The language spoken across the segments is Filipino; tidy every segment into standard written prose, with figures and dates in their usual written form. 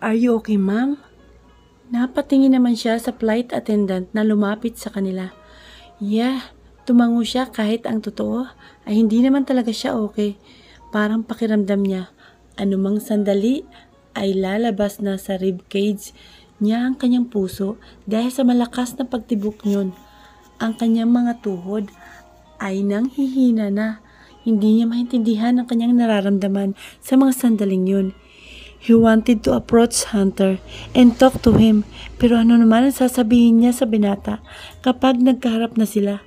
Are you okay, ma'am? Napatingin naman siya sa flight attendant na lumapit sa kanila. Yeah, tumango siya kahit ang totoo ay hindi naman talaga siya okay. Parang pakiramdam niya, anumang sandali ay lalabas na sa ribcage niya ang kanyang puso dahil sa malakas na pagtibok niyon. Ang kanyang mga tuhod ay nanghihina na. Hindi niya maintindihan ang kanyang nararamdaman sa mga sandaling yun. He wanted to approach Hunter and talk to him, pero ano naman ang sasabihin niya sa binata kapag nagkaharap na sila?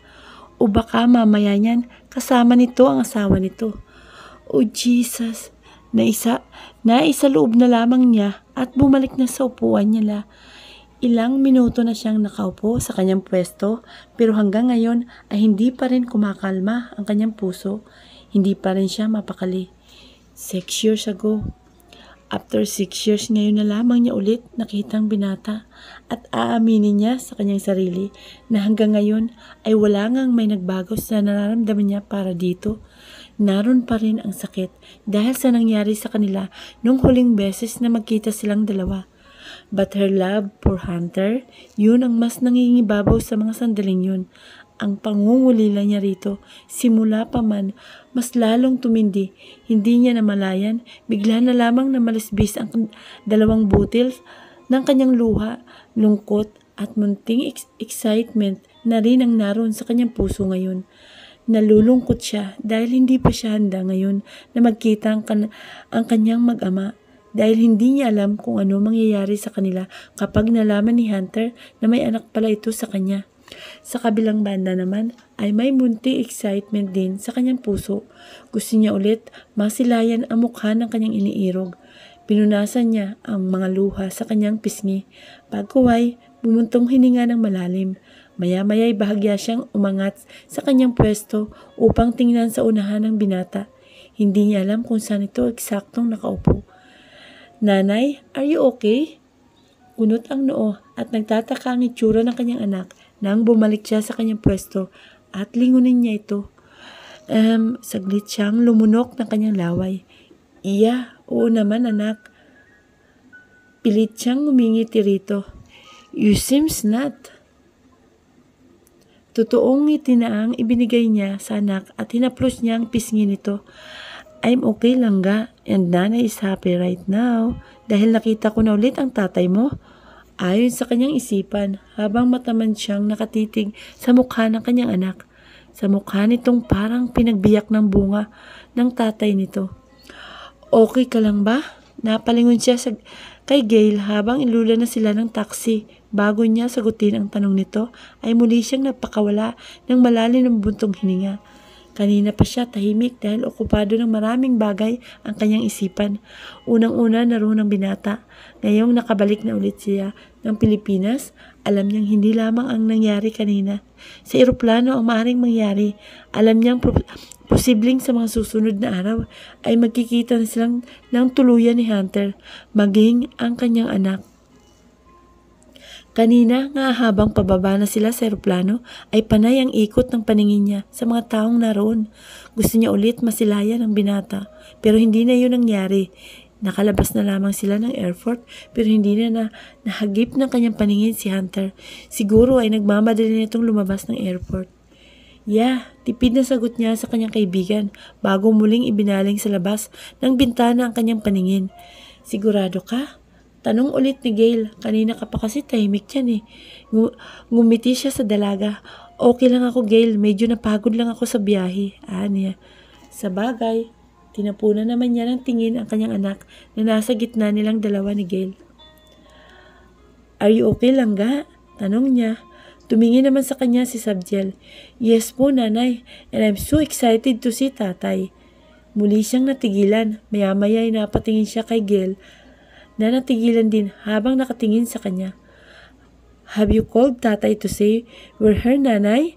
O baka mamaya niyan kasama nito ang asawa nito. Oh Jesus! Naisaloob na lamang niya at bumalik na sa upuan nila. Ilang minuto na siyang nakaupo sa kanyang pwesto, pero hanggang ngayon ay hindi pa rin kumakalma ang kanyang puso. Hindi pa rin siya mapakali. 6 years ago. After 6 years, ngayon na lamang niya ulit nakitang binata at aaminin niya sa kanyang sarili na hanggang ngayon ay wala ngang may nagbago sa nararamdaman niya para dito. Naroon pa rin ang sakit dahil sa nangyari sa kanila nung huling beses na magkita silang dalawa. But her love for Hunter, yun ang mas nangingibabaw sa mga sandaling yun. Ang pangungulila niya rito, simula pa man, mas lalong tumindi. Hindi niya namalayan, bigla na lamang na malisbis ang dalawang butil ng kanyang luha, lungkot at munting excitement na rin ang naroon sa kanyang puso ngayon. Nalulungkot siya dahil hindi pa siya handa ngayon na magkita ang kanyang mag-ama. Dahil hindi niya alam kung ano mangyayari sa kanila kapag nalaman ni Hunter na may anak pala ito sa kanya. Sa kabilang banda naman ay may munting excitement din sa kanyang puso. Gusto niya ulit masilayan ang mukha ng kanyang iniirog. Pinunasan niya ang mga luha sa kanyang pisngi. Pagkuway, bumuntong hininga ng malalim. Maya-maya'y bahagya siyang umangat sa kanyang pwesto upang tingnan sa unahan ng binata. Hindi niya alam kung saan ito eksaktong nakaupo. Nanay, are you okay? Kunot ang noo at nagtataka ang itsura ng kanyang anak nang bumalik siya sa kanyang pwesto at lingunin niya ito. Saglit siyang lumunok ng kanyang laway. Iya, oo naman anak. Pilit siyang ngumingiti rito. You seems not. Totoong ngiti na ang ibinigay niya sa anak at hinaplos niya ang pisngi nito. I'm okay lang ga, and Nanay is happy right now dahil nakita ko na ulit ang tatay mo. Ayon sa kanyang isipan habang mataman siyang nakatitig sa mukha ng kanyang anak. Sa mukha nitong parang pinagbiyak ng bunga ng tatay nito. Okay ka lang ba? Napalingon siya kay Gail habang ilula na sila ng taxi. Bago niya sagutin ang tanong nito ay muli siyang napakawala ng malalim ng buntong hininga. Kanina pa siya tahimik dahil okupado ng maraming bagay ang kanyang isipan. Unang-una naroon ang binata. Ngayong nakabalik na ulit siya ng Pilipinas, alam niyang hindi lamang ang nangyari kanina. Sa eroplano ang maaaring mangyari. Alam niyang posibleng sa mga susunod na araw ay magkikita na silang ng tuluyan ni Hunter, maging ang kanyang anak. Kanina nga habang pababa na sila sa eroplano ay panay ang ikot ng paningin niya sa mga taong naroon. Gusto niya ulit masilayan ang binata pero hindi na yun nangyari. Nakalabas na lamang sila ng airport pero hindi na nahagip ng kanyang paningin si Hunter. Siguro ay nagmamadali na itong lumabas ng airport. Yeah, tipid na sagot niya sa kanyang kaibigan bago muling ibinaling sa labas ng bintana ang kanyang paningin. Sigurado ka? Tanong ulit ni Gail, kanina ka pa kasi tahimik yan eh. Ngumiti siya sa dalaga. Okay lang ako Gail, medyo napagod lang ako sa biyahe. Niya. Sa bagay, tinapunan naman niya ng tingin ang kanyang anak na nasa gitna nilang dalawa ni Gail. Are you okay lang ga? Tanong niya. Tumingin naman sa kanya si Sabjel. Yes po nanay, and I'm so excited to see tatay. Muli siyang natigilan, maya-maya ay napatingin siya kay Gail na natigilan din habang nakatingin sa kanya. Have you called tatay to say we're her nanay?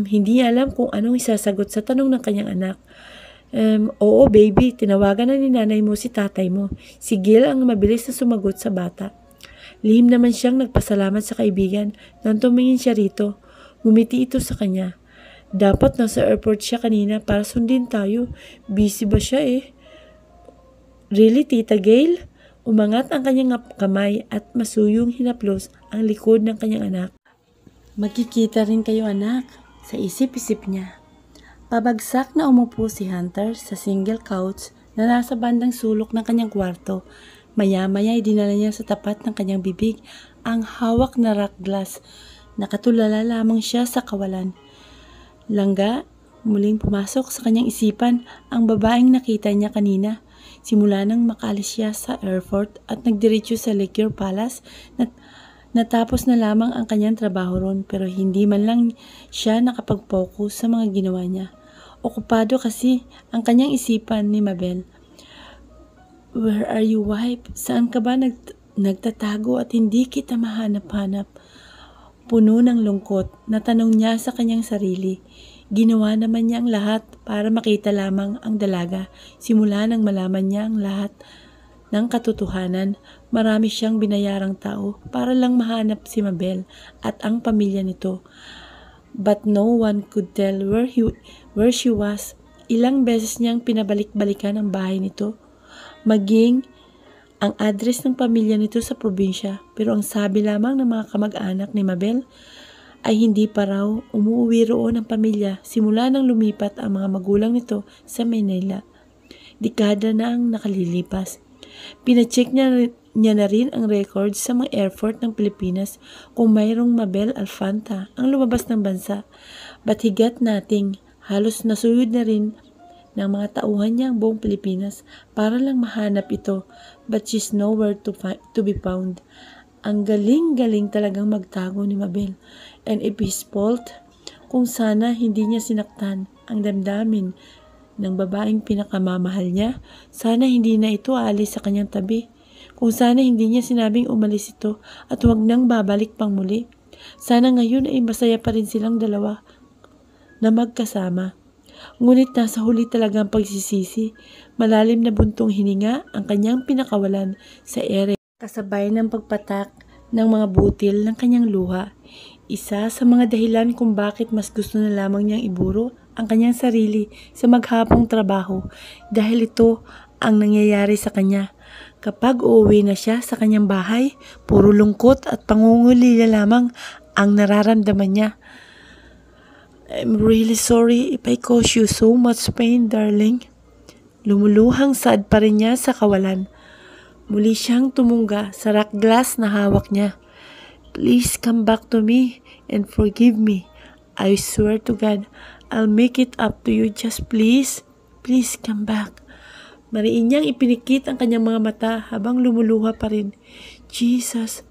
Hindi niya alam kung anong isasagot sa tanong ng kanyang anak. Oo baby, tinawagan na ni nanay mo si tatay mo. Si Gil ang mabilis na sumagot sa bata. Lihim naman siyang nagpasalamat sa kaibigan nang tumingin siya rito. Ngumiti ito sa kanya. Dapat nasa airport siya kanina para sundin tayo. Busy ba siya eh? Really, Tita Gail? Umangat ang kanyang kamay at masuyong hinaplos ang likod ng kanyang anak. Magkikita rin kayo anak, sa isip-isip niya. Pabagsak na umupo si Hunter sa single couch na nasa bandang sulok ng kanyang kwarto. Maya-maya ay dinala niya sa tapat ng kanyang bibig ang hawak na rock glass. Nakatulala lamang siya sa kawalan. Langga, muling pumasok sa kanyang isipan ang babaeng nakita niya kanina. Simula nang makaalis siya sa airport at nagdiretso sa Liquor Palace, natapos na lamang ang kanyang trabaho ron pero hindi man lang siya nakapag-focus sa mga ginawa niya. Okupado kasi ang kanyang isipan ni Mabel. Where are you, wife? Saan ka ba nagtatago at hindi kita mahanap-hanap? Puno ng lungkot, natanong niya sa kanyang sarili. Ginawa naman niya ang lahat para makita lamang ang dalaga. Simula nang malaman niya ang lahat ng katotohanan, marami siyang binayarang tao para lang mahanap si Mabel at ang pamilya nito. But no one could tell where she was. Ilang beses niyang pinabalik-balikan ang bahay nito, maging ang address ng pamilya nito sa probinsya. Pero ang sabi lamang ng mga kamag-anak ni Mabel ay hindi pa raw umuwi roon ang pamilya simula nang lumipat ang mga magulang nito sa Manila. Dekada na ang nakalilipas. Pinacheck niya na rin ang records sa mga airport ng Pilipinas kung mayroong Mabel Alfanta ang lumabas ng bansa. But he got nothing. Halos nasuyod na rin ng mga tauhan niya ang buong Pilipinas para lang mahanap ito, but she's nowhere to be found. Ang galing-galing talagang magtago ni Mabel. And if his fault, kung sana hindi niya sinaktan ang damdamin ng babaeng pinakamamahal niya, sana hindi na ito aalis sa kanyang tabi. Kung sana hindi niya sinabing umalis ito at huwag nang babalik pang muli. Sana ngayon ay masaya pa rin silang dalawa na magkasama. Ngunit nasa huli talaga ang pagsisisi. Malalim na buntong hininga ang kanyang pinakawalan sa ere, kasabay ng pagpatak ng mga butil ng kanyang luha. Isa sa mga dahilan kung bakit mas gusto na lamang niyang iburo ang kanyang sarili sa maghapong trabaho dahil ito ang nangyayari sa kanya. Kapag uuwi na siya sa kanyang bahay, puro lungkot at pangungulila lamang ang nararamdaman niya. I'm really sorry if I caused you so much pain, darling. Lumuluhang sad pa rin niya sa kawalan. Muli siyang tumungga sa rock glass na hawak niya. Please come back to me and forgive me. I swear to God, I'll make it up to you. Just please, please come back. Mariin niyang ipinikit ang kanyang mga mata habang lumuluha pa rin. Jesus,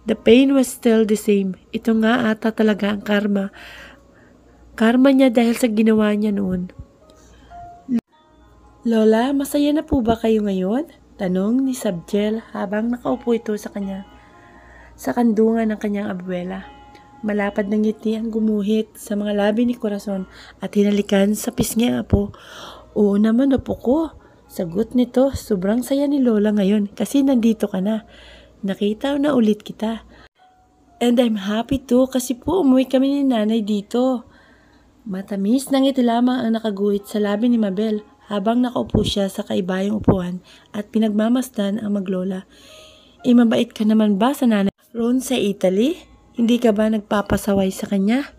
the pain was still the same. Ito nga ata talaga ang karma. Karma niya dahil sa ginawa niya noon. Lola, masaya na po ba kayo ngayon? Tanong ni Sabjel habang nakaupo ito sa kandungan ng kanyang abuela. Malapad ng ngiti ang gumuhit sa mga labi ni Corazon at hinalikan sa pisngi ang apo. Oo naman, apo ko. Sagot nito, sobrang saya ni Lola ngayon kasi nandito ka na. Nakita na ulit kita. And I'm happy too kasi po umuwi kami ni nanay dito. Matamis na ngiti lamang ang nakaguhit sa labi ni Mabel habang nakaupo siya sa kaibayang upuan at pinagmamasdan ang maglola. Mabait ka naman ba sa nanay roon sa Italy? Hindi ka ba nagpapasaway sa kanya?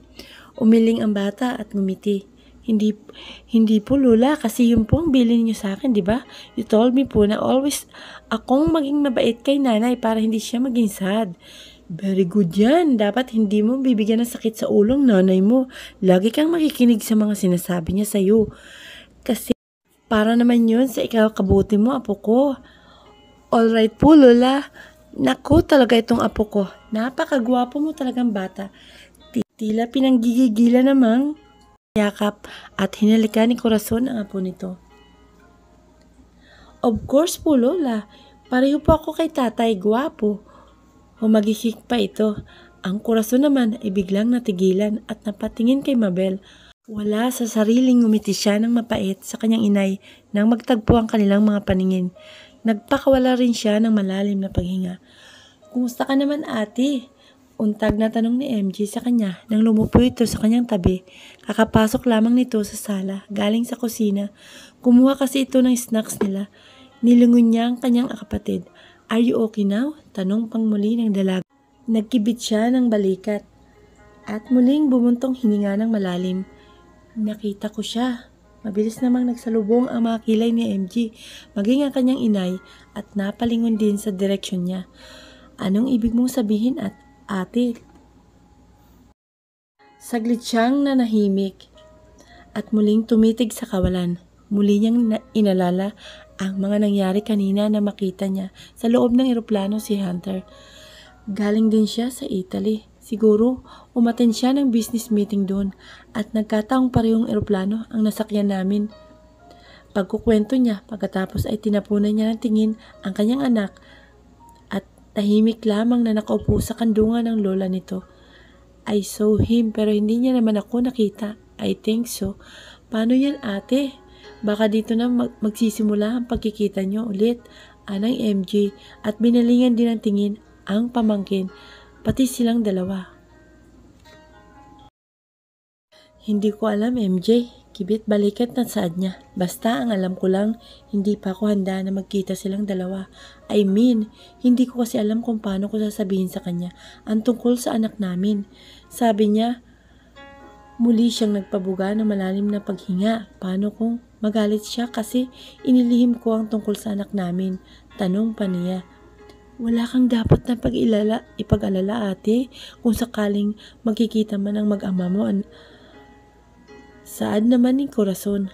Umiling ang bata at ngumiti. Hindi po Lola kasi yun po ang bilin niyo sa akin, di ba? You told me po na always akong maging mabait kay nanay para hindi siya maging sad. Very good yan. Dapat hindi mo bibigyan ng sakit sa ulong nanay mo. Lagi kang makikinig sa mga sinasabi niya sa'yo. Kasi para naman yun sa ikakabuti mo, apo ko. Alright po, Lola. Naku, talaga itong apo ko. Napakagwapo mo talagang bata. Tila pinanggigigila namang yakap at hinalikan ni Corazon ang apo nito. Of course po, Lola. Pareho po ako kay tatay, gwapo. Humagikik pa ito. Ang Corazon naman ay biglang natigilan at napatingin kay Mabel. Wala sa sariling ngumiti siya ng mapait sa kanyang inay nang magtagpo ang kanilang mga paningin. Nagpakawala rin siya ng malalim na paghinga. Kumusta ka naman ate? Untag na tanong ni MJ sa kanya nang lumupo ito sa kanyang tabi. Kakapasok lamang nito sa sala, galing sa kusina. Kumuha kasi ito ng snacks nila. Nilingon niya ang kanyang kapatid. Are you okay now? Tanong pang muli ng dalaga. Nagkibit siya ng balikat at muling bumuntong hininga ng malalim. Nakita ko siya. Mabilis namang nagsalubong ang mga kilay ni MG, maging ang kanyang inay, at napalingon din sa direksyon niya. Anong ibig mong sabihin at ate? Saglit siyang nanahimik at muling tumitig sa kawalan. Muli niyang inalala ang mga nangyari kanina na makita niya sa loob ng eroplano si Hunter. Galing din siya sa Italy. Siguro, umattend siya ng business meeting doon at nagkataong parehong eroplano ang nasakyan namin. Pagkukwento niya, pagkatapos ay tinapunan niya ng tingin ang kanyang anak at tahimik lamang na nakaupo sa kandungan ng lola nito. I saw him pero hindi niya naman ako nakita. I think so. Paano yan ate? Baka dito na magsisimula ang pagkikita niyo ulit, anang MJ, at binalingan din ng tingin ang pamangkin. Pati silang dalawa. Hindi ko alam MJ, kibit balikat na saad niya. Basta ang alam ko lang, hindi pa ako handa na magkita silang dalawa. I mean, hindi ko kasi alam kung paano ko sasabihin sa kanya ang tungkol sa anak namin. Sabi niya, muli siyang nagpabuga ng malalim na paghinga. Paano kung magalit siya kasi inilihim ko ang tungkol sa anak namin? Tanong pa niya. Wala kang dapat na ipag-alala ate kung sakaling magkikita man ang mag-ama mo. Saad naman ni Corazon.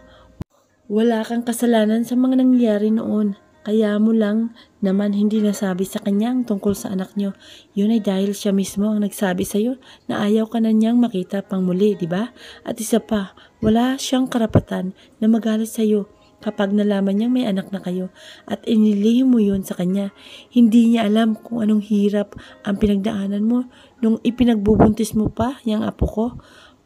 Wala kang kasalanan sa mga nangyari noon. Kaya mo lang naman hindi nasabi sa kanya ang tungkol sa anak niyo. Yun ay dahil siya mismo ang nagsabi sa iyo na ayaw ka na niyang makita pang muli, di ba? At isa pa, wala siyang karapatan na magalit sa iyo kapag nalaman niyang may anak na kayo at inilihim mo yun sa kanya. Hindi niya alam kung anong hirap ang pinagdaanan mo nung ipinagbubuntis mo pa yung apo ko.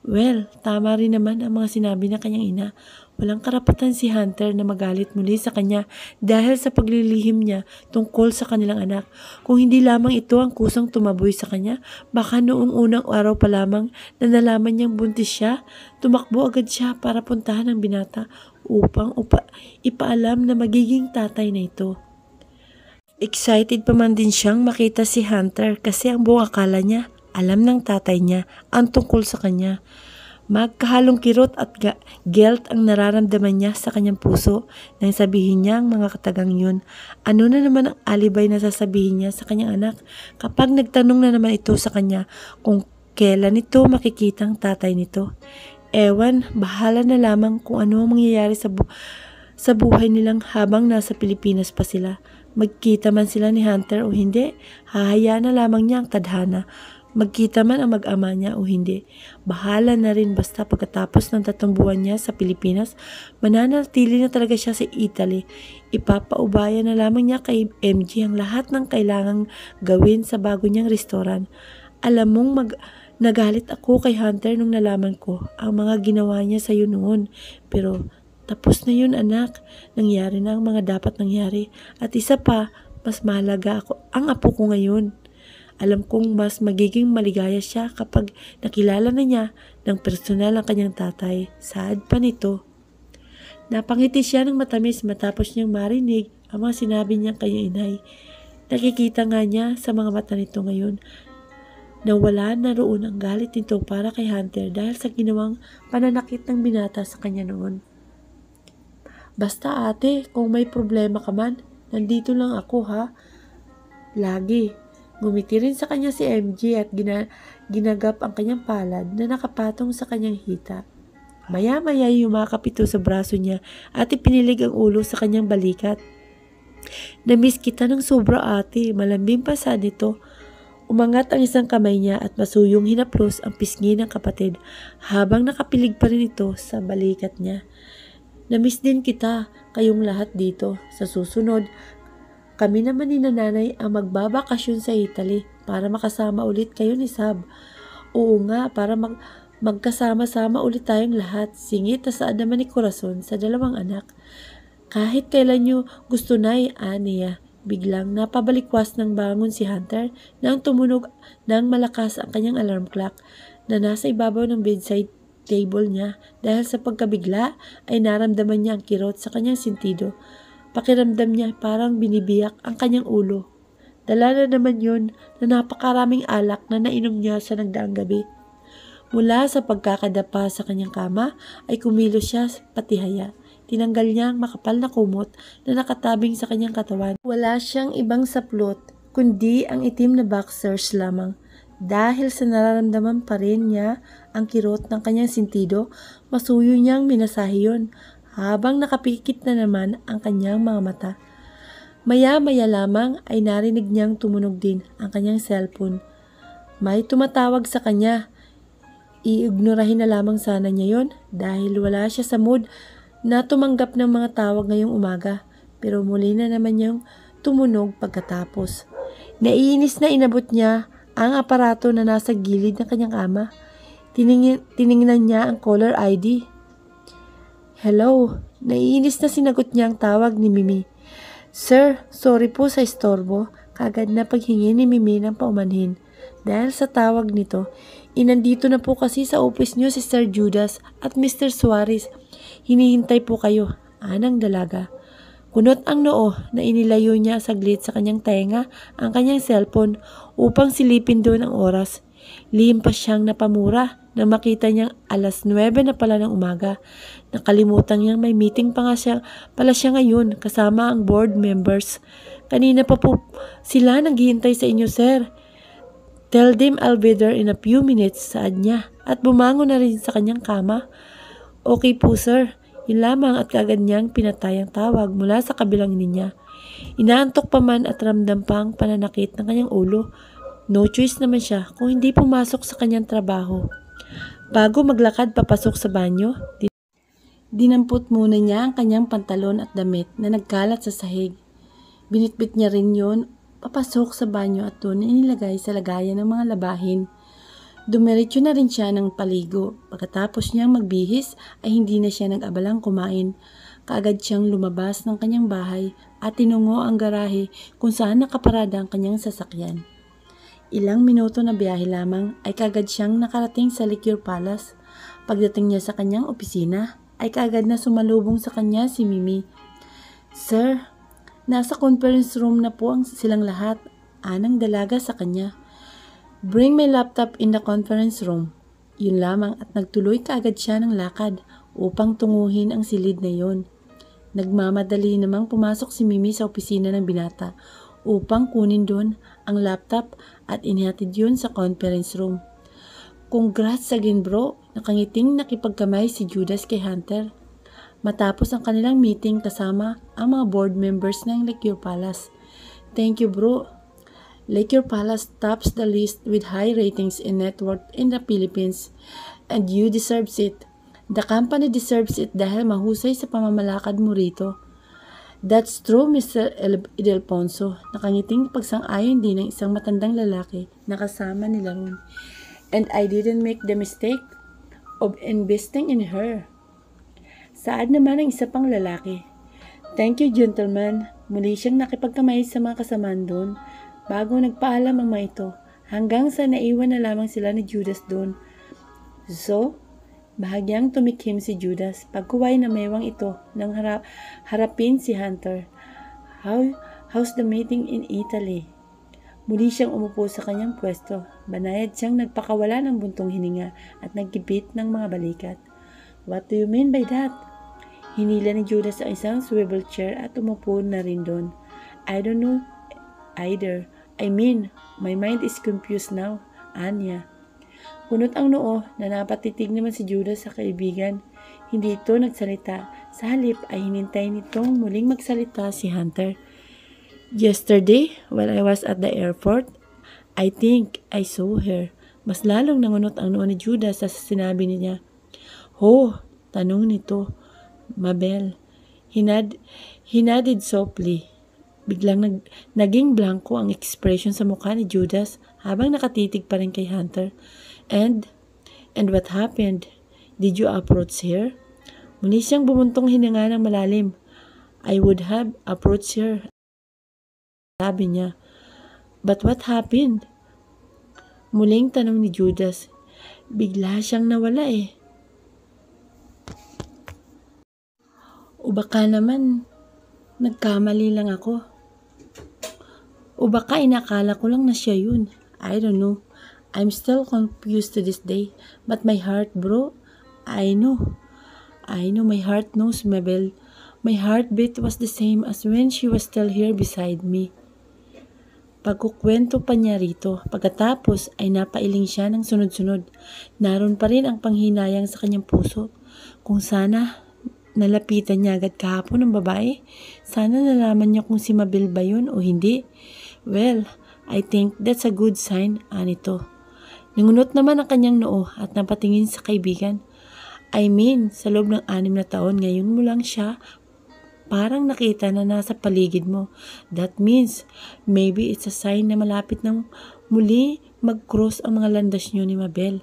Well, tama rin naman ang mga sinabi ng kanyang ina. Walang karapatan si Hunter na magalit muli sa kanya dahil sa paglilihim niya tungkol sa kanilang anak. Kung hindi lamang ito ang kusang tumaboy sa kanya, baka noong unang araw pa lamang na nalaman niyang buntis siya, tumakbo agad siya para puntahan ang binata upang ipaalam na magiging tatay na ito. Excited pa man din siyang makita si Hunter kasi ang buong akala niya, alam ng tatay niya ang tungkol sa kanya. Magkahalong kirot at guilt ang nararamdaman niya sa kanyang puso nang sabihin niya ang mga katagang yun. Ano na naman ang alibay na sasabihin niya sa kanyang anak kapag nagtanong na naman ito sa kanya kung kailan ito makikita ang tatay nito? Ewan, bahala na lamang kung ano ang mangyayari sa buhay nilang habang nasa Pilipinas pa sila. Magkita man sila ni Hunter o hindi, hahayaan na lamang niya ang tadhana. Magkita man ang mag-ama niya o hindi, bahala na rin basta pagkatapos ng 3 buwan niya sa Pilipinas, mananatili na talaga siya sa Italy. Ipapaubaya na lamang niya kay MG ang lahat ng kailangang gawin sa bago niyang restaurant. Alam mong nagalit ako kay Hunter nung nalaman ko ang mga ginawa niya sa iyo noon. Pero tapos na yun anak, nangyari na ang mga dapat nangyari. At isa pa, mas mahalaga ang apo ko ngayon. Alam kong mas magiging maligaya siya kapag nakilala na niya ng personal ang kanyang tatay. Saad pa nito. Napangiti siya ng matamis matapos niyang marinig ang mga sinabi niyang kanyang inay. Nakikita nga niya sa mga mata nito ngayon na wala na roon ang galit nito para kay Hunter dahil sa ginawang pananakit ng binata sa kanya noon. Basta ate, kung may problema ka man, nandito lang ako ha. Lagi. Ngumiti rin sa kanya si MG at ginagap ang kanyang palad na nakapatong sa kanyang hita. Maya-maya yumakap ito sa braso niya at ipinilig ang ulo sa kanyang balikat. Namiss kita ng sobra ate, malambing pa sa nito. Umangat ang isang kamay niya at masuyong hinaplos ang pisngi ng kapatid habang nakapilig pa rin ito sa balikat niya. Namiss din kita, kayong lahat dito. Sa susunod, kami naman ni nanay ang magbabakasyon sa Italy para makasama ulit kayo ni Sab. Oo nga, para magkasama-sama ulit tayong lahat. Singit na saad naman ni Corazon sa 2 anak. Kahit kailan nyo gusto na aniya. Biglang napabalikwas ng bangon si Hunter nang tumunog ng malakas ang kanyang alarm clock na nasa ibabaw ng bedside table niya. Dahil sa pagkabigla ay naramdaman niya ang kirot sa kanyang sentido. Pakiramdam niya parang binibiyak ang kanyang ulo. Dala na naman yun na napakaraming alak na nainom niya sa nagdaang gabi. Mula sa pagkakadapa sa kanyang kama ay kumilos siya pati haya. Tinanggal niya ang makapal na kumot na nakatabing sa kanyang katawan. Wala siyang ibang saplot kundi ang itim na boxers lamang. Dahil sa nararamdaman pa rin niya ang kirot ng kanyang sintido, masuyo niyang minasahe yun habang nakapikit na naman ang kanyang mga mata. Maya-maya lamang ay narinig niyang tumunog din ang kanyang cellphone. May tumatawag sa kanya. Iignorahin na lamang sana niya yon dahil wala siya sa mood na tumanggap ng mga tawag ngayong umaga. Pero muli na naman niyang tumunog pagkatapos. Naiinis na inabot niya ang aparato na nasa gilid ng kanyang ama. Tiningnan niya ang caller ID. Hello, naiinis na sinagot niya ang tawag ni Mimi. Sir, sorry po sa istorbo. Kagad na paghingi ni Mimi ng paumanhin. Dahil sa tawag nito, inandito na po kasi sa office niyo si Sir Judas at Mr. Suarez. Hinihintay po kayo, anang dalaga. Kunot ang noo na inilayo niya saglit sa kanyang tenga ang kanyang cellphone upang silipin doon ang oras. Lihim pa siyang napamura nang makita niyang alas 9 na pala ng umaga. Nakalimutan niyang may meeting pa nga pala siya ngayon kasama ang board members. Kanina pa po sila naghihintay sa inyo, sir. Tell them I'll be there in a few minutes, saad niya at bumangon na rin sa kanyang kama. Okay po, sir. Yun lamang at kaagad niyang pinatay ang tawag mula sa kabilang linya. Inaantok pa man at ramdam pa ang pananakit ng kanyang ulo. No choice naman siya kung hindi pumasok sa kanyang trabaho. Bago maglakad papasok sa banyo, dinampot muna niya ang kanyang pantalon at damit na nagkalat sa sahig. Binitbit niya rin yon papasok sa banyo at doon inilagay sa lagayan ng mga labahin. Dumiretso na rin siya ng paligo. Pagkatapos niyang magbihis ay hindi na siya nag-abalang kumain. Kaagad siyang lumabas ng kanyang bahay at tinungo ang garahe kung saan nakaparada ang kanyang sasakyan. Ilang minuto na biyahe lamang ay kaagad siyang nakarating sa Liquor Palace. Pagdating niya sa kanyang opisina ay kaagad na sumalubong sa kanya si Mimi. Sir, nasa conference room na po silang lahat, anang dalaga sa kanya. Bring my laptop in the conference room. Yun lamang at nagtuloy kaagad siya ng lakad upang tunguhin ang silid na yon. Nagmamadali namang pumasok si Mimi sa opisina ng binata upang kunin doon ang laptop at inihatid yun sa conference room. Congrats again bro, nakangiting nakipagkamay si Judas kay Hunter. Matapos ang kanilang meeting kasama ang mga board members ng Liquor Palace. Thank you bro. Liquor Palace tops the list with high ratings and net worth in the Philippines and you deserves it. The company deserves it dahil mahusay sa pamamalakad mo rito. That's true, Mr. Ildefonso. Nakangiting pagsang-ayon din ng isang matandang lalaki na kasama nila ron. And I didn't make the mistake of investing in her. Saad naman ang isa pang lalaki. Thank you, gentlemen. Muli siyang nakipagkamay sa mga kasamaan doon bago nagpaalam ang mga ito hanggang sa naiwan na lamang sila ni Judas doon. So, bahagyang tumikhim si Judas pagkuway na mewang ito nang harapin si Hunter. How's the meeting in Italy? Muli siyang umupo sa kanyang pwesto. Banayad siyang nagpakawala ng buntong hininga at nagkipit ng mga balikat. What do you mean by that? Hinila ni Judas ang isang swivel chair at umupo na rin doon. I don't know either. I mean, my mind is confused now, Anya. Kunot ang noo na napatitig naman si Judas sa kaibigan. Hindi ito nagsalita. Sa halip ay hinintay nitong muling magsalita si Hunter. Yesterday, while I was at the airport, I think I saw her. Mas lalong nangunot ang noo ni Judas sa sinabi niya. Ho, tanong nito. Mabel. Hinadid softly. Biglang naging blanco ang expression sa mukha ni Judas habang nakatitig pa rin kay Hunter. And what happened? Did you approach her? Muli siyang bumuntong hininga ng malalim. I would have approached her. Sabi niya. But what happened? Muling tanong ni Judas. Bigla siyang nawala eh. O baka naman, nagkamali lang ako. O baka inakala ko lang na siya yun. I don't know. I'm still confused to this day. But my heart, bro, I know my heart knows, Mabel. My heartbeat was the same as when she was still here beside me. Pagkukwento pa niya rito, pagkatapos ay napailing siya ng sunod-sunod. Naroon pa rin ang panghinayang sa kanyang puso. Kung sana nalapitan niya agad kahapon ng babae, sana nalaman niya kung si Mabel ba yun o hindi. Well, I think that's a good sign, Anito. Nangunot naman ang kanyang noo at napatingin sa kaibigan. I mean, sa loob ng 6 na taon, ngayon mo lang siya parang nakita na nasa paligid mo. That means, maybe it's a sign na malapit nang muli mag-cross ang mga landas niyo ni Mabel.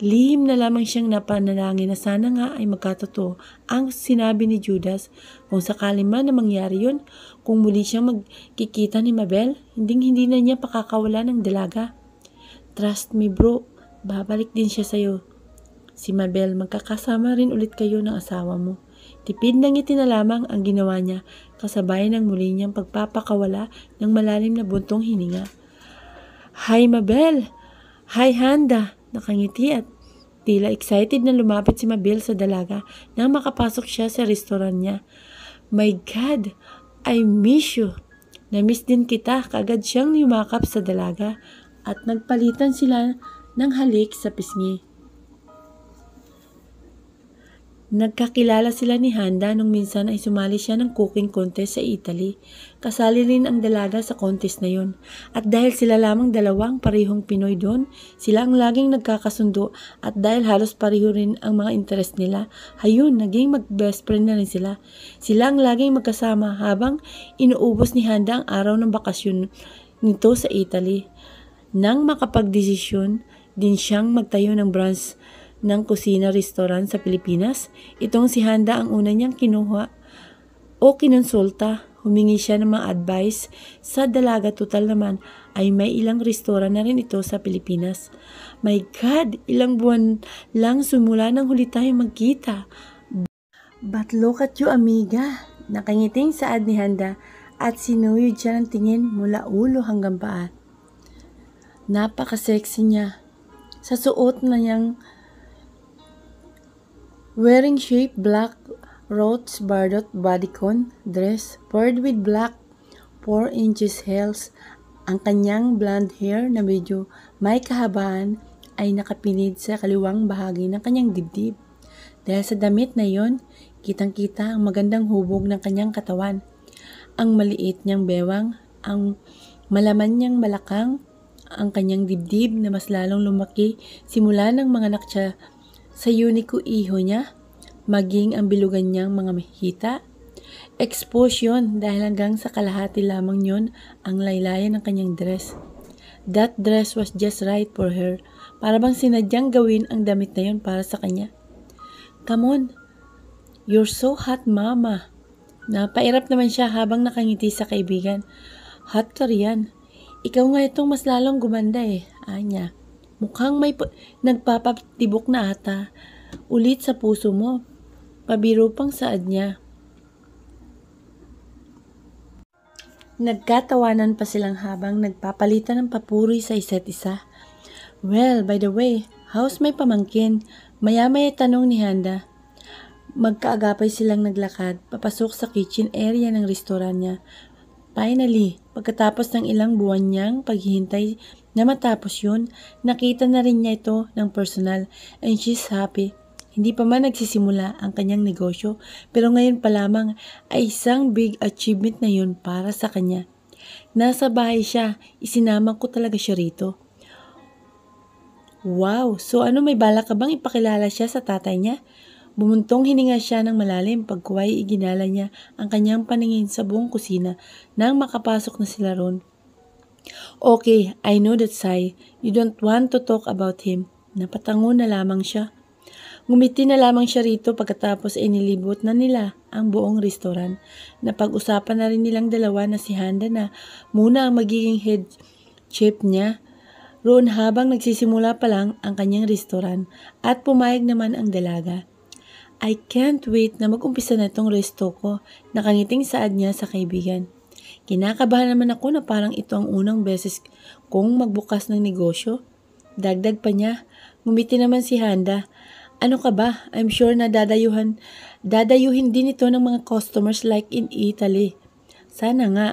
Lihim na lamang siyang napanalangin na sana nga ay magkatotoo ang sinabi ni Judas. Kung sakali man na mangyari yun, kung muli siyang magkikita ni Mabel, hindi na niya pakakawala ng dalaga. Trust me bro, babalik din siya sa'yo. Si Mabel, magkakasama rin ulit kayo ng asawa mo. Tipid ng ngiti na lamang ang ginawa niya, kasabay ng muli niyang pagpapakawala ng malalim na buntong hininga. Hi Mabel! Hi Handa! Nakangiti at tila excited na lumapit si Mabel sa dalaga nang makapasok siya sa restaurant niya. My God! I miss you! Na-miss din kita, kaagad siyang yumakap sa dalaga at nagpalitan sila ng halik sa pisngi. Nagkakilala sila ni Handa nung minsan ay sumali siya ng cooking contest sa Italy. Kasali rin ang dalaga sa contest na yon. At dahil sila lamang dalawang parehong Pinoy doon, sila ang laging nagkakasundo at dahil halos pareho rin ang mga interest nila, hayun, naging mag-best friend na rin sila. Sila ang laging magkasama habang inuubos ni Handa ang araw ng bakasyon nito sa Italy. Nang makapagdesisyon din siyang magtayo ng branch ng kusina-restaurant sa Pilipinas, itong si Handa ang una niyang kinuha o kinonsulta. Humingi siya ng mga advice sa dalaga, total naman ay may ilang restaurant na rin ito sa Pilipinas. My God, ilang buwan lang simula nang huli tayo magkita. But look at you, amiga. Nakangiting saad ni Handa at sinuyod siya ng tingin mula ulo hanggang paa. Napaka-sexy niya. Sa suot na niyang wearing shape black Rhodes Bardot bodycon dress paired with black 4 inches heels, ang kanyang blonde hair na medyo may kahabaan ay nakapinid sa kaliwang bahagi ng kanyang dibdib. Dahil sa damit na yon, kitang-kita ang magandang hubog ng kanyang katawan, ang maliit niyang bewang, ang malaman niyang balakang, ang kanyang dibdib na mas lalong lumaki simula ng mga anak siya sa unico iho niya, maging ang bilugan niyang mga hita. Expose yun dahil hanggang sa kalahati lamang yun ang laylayan ng kanyang dress. That dress was just right for her. Para bang sinadyang gawin ang damit na yun para sa kanya. Come on, you're so hot mama. Napairap naman siya habang nakangiti sa kaibigan. Hot ka riyan. Ikaw nga itong mas lalong gumanda anya. Mukhang may nagpapatibok na ata ulit sa puso mo. Pabiro pang saad niya. Nagkatawanan pa silang habang nagpapalitan ng papuri sa isa't isa. Well, by the way, how's my pamangkin? Maya-maya tanong ni Handa. Magkaagapay silang naglakad, papasok sa kitchen area ng restaurant niya. Finally, pagkatapos ng ilang buwan niyang paghihintay na matapos yun, nakita na rin niya ito ng personal and she's happy. Hindi pa man nagsisimula ang kanyang negosyo, pero ngayon pa lamang ay isang big achievement na yun para sa kanya. Nasa bahay siya, isinama ko talaga siya rito. Wow, so ano, may balak ka bang ipakilala siya sa tatay niya? Bumuntong hininga siya ng malalim, pagkuway iginala niya ang kanyang paningin sa buong kusina nang makapasok na sila ron. Okay, I know that Sai, you don't want to talk about him. Napatango na lamang siya. Ngumiti na lamang siya rito pagkatapos ay nilibot na nila ang buong restaurant. Napag-usapan na rin nilang dalawa na si Handa na muna ang magiging head chef niya roon habang nagsisimula pa lang ang kanyang restaurant at pumayag naman ang dalaga. I can't wait na mag-umpisa na itong resto ko, nakangiting saad niya sa kaibigan. Kinakabahan naman ako na parang ito ang unang beses kong magbukas ng negosyo. Dagdag pa niya, ngumiti naman si Handa. Ano ka ba? I'm sure na dadayuhin din ito ng mga customers like in Italy. Sana nga.